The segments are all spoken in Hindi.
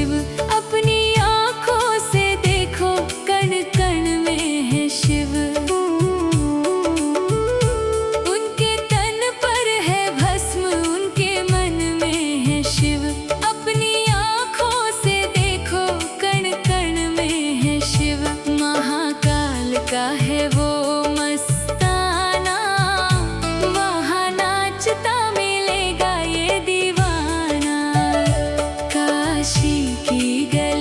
शिव। अपनी आँखों से देखो कण कण में है शिव। उनके तन पर है भस्म, उनके मन में है शिव। अपनी आँखों से देखो कण कण में है शिव। महाकाल का है वो मस्ताना, वहाँ नाचता मिलेगा ये दीवाना। काशी की गली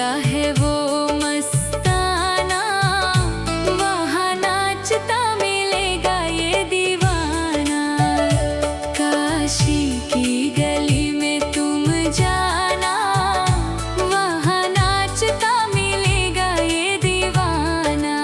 का है वो मस्ताना, वहाँ नाचता मिलेगा ये दीवाना। काशी की गली में तुम जाना, वहाँ नाचता मिलेगा ये दीवाना।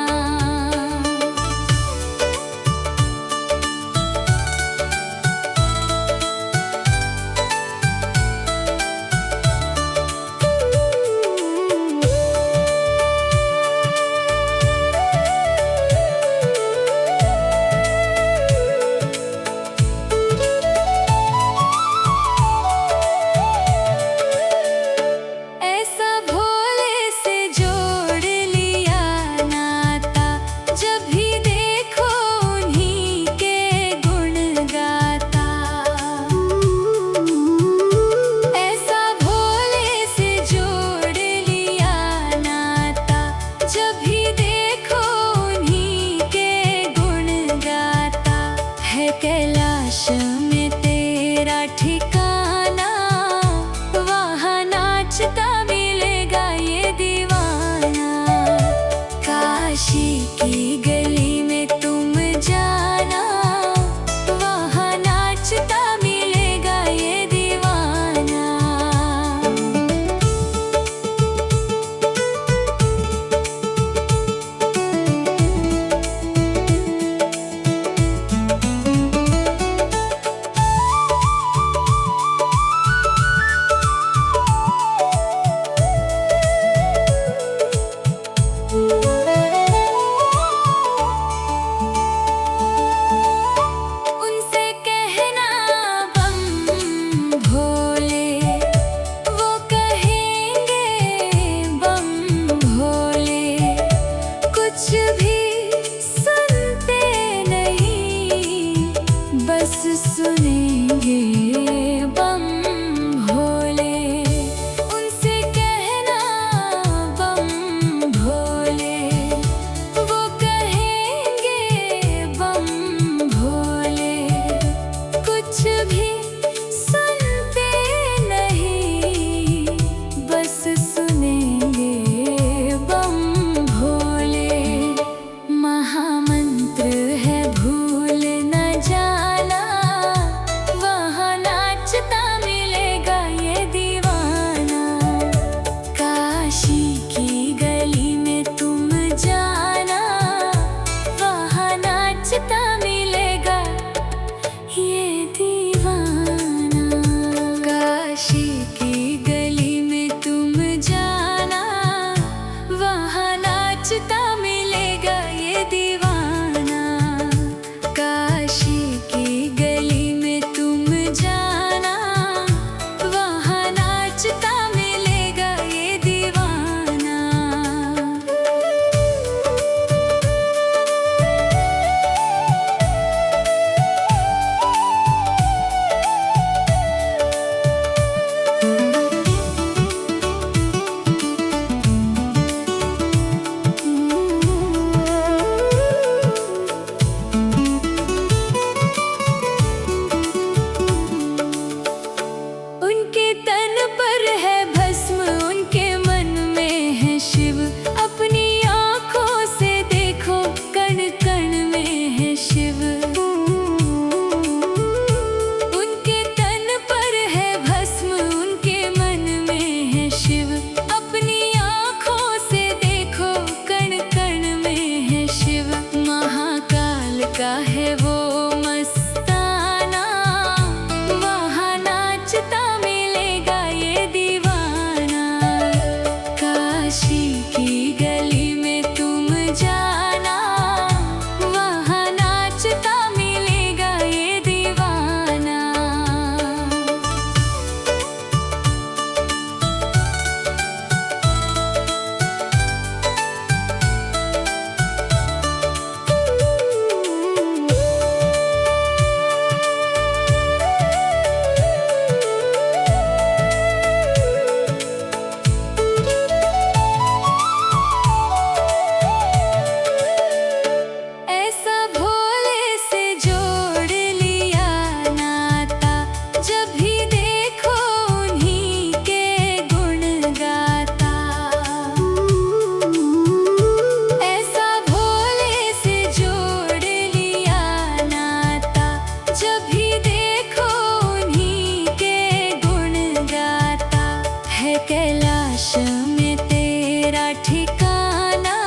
में तेरा ठिकाना,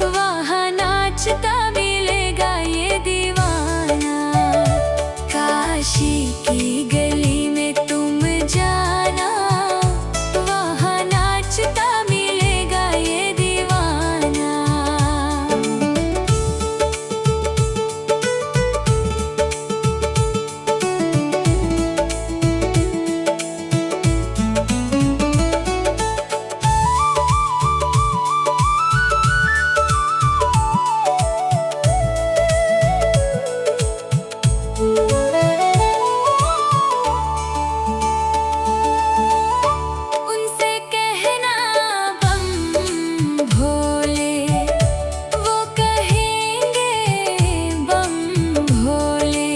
वहाँ नाचता मिलेगा ये दीवाना। काशी की गली में तुम जाना, वहाँ नाचता मिलेगा ये दीवाना। उनसे कहना बम भोले, वो कहेंगे बम भोले।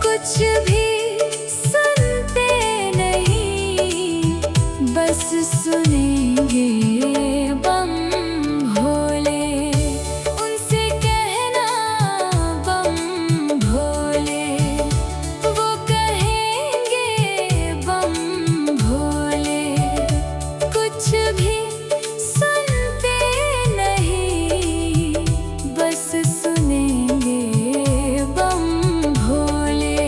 कुछ भी सुनते नहीं, बस सुनेंगे बम भोले। उनसे कहना बम भोले, वो कहेंगे बम भोले। कुछ भी सुनते नहीं, बस सुनेंगे बम भोले।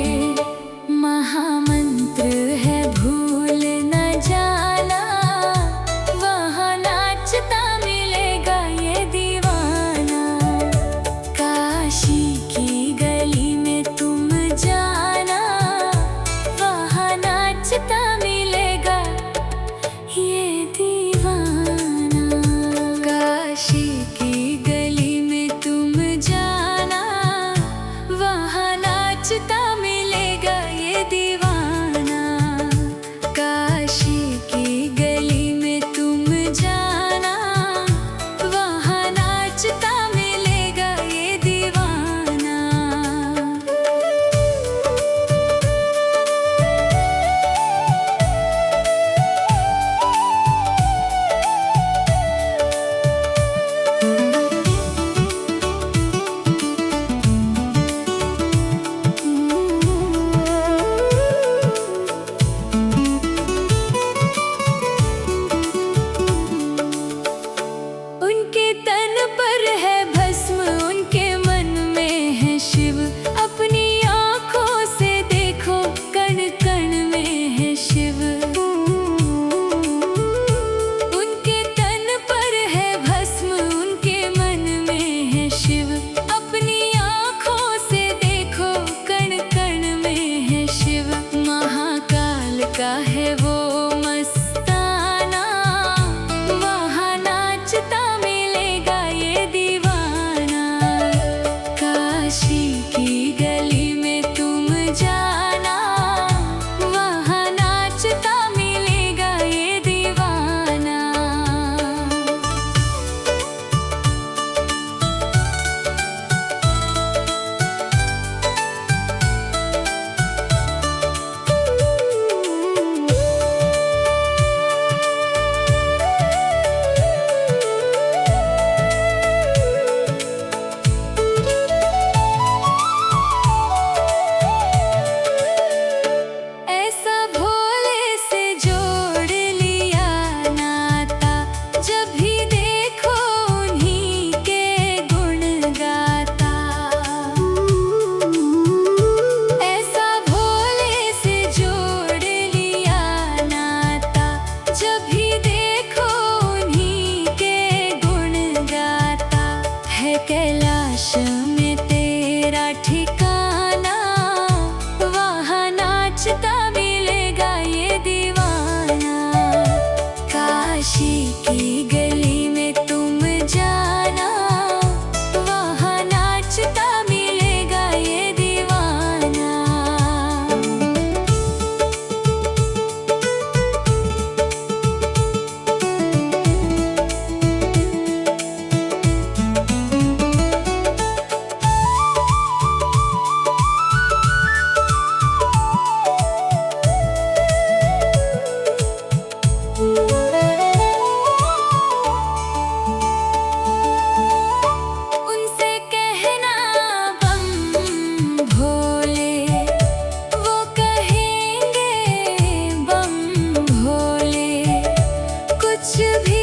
महामंत्र है भूल न जाना, वहाँ नाचता मिलेगा ये दीवाना। काशी की गली में तुम जाना, वहाँ नाचता मिलेगा ये दीवाना। काशी की गली में तुम जाना, वहाँ नाचता मिलेगा ये दीवाना। काशी की गली में तुम जाना, वहाँ नाचता मिलेगा ये दीवाना। उनके तन पर है भस्म, उनके मन में है शिव। अपनी आँखों से देखो, कण कण में है शिव। उनके तन पर है भस्म, उनके मन में है शिव। अपनी आँखों से देखो, कण कण में है शिव। महाकाल का है वो मस्ताना, वहाँ नाचता मिलेगा ये दीवाना। काशी की गली में तुम जाना, वहाँ नाचता मिलेगा ये दीवाना। ऐसा भोले से जोड़ लिया नाता, जब भी देखो उन्हीं के गुण गाता। ऐसा भोले से जोड़ लिया नाता, जब भी देखो उन्हीं के गुण गाता। है कैलाश में तेरा ठिकाना, वहाँ नाचता मिलेगा ये दीवाना। काशी की गली में तुम जाना, वहाँ नाचता मिलेगा ये दीवाना। कुछ भी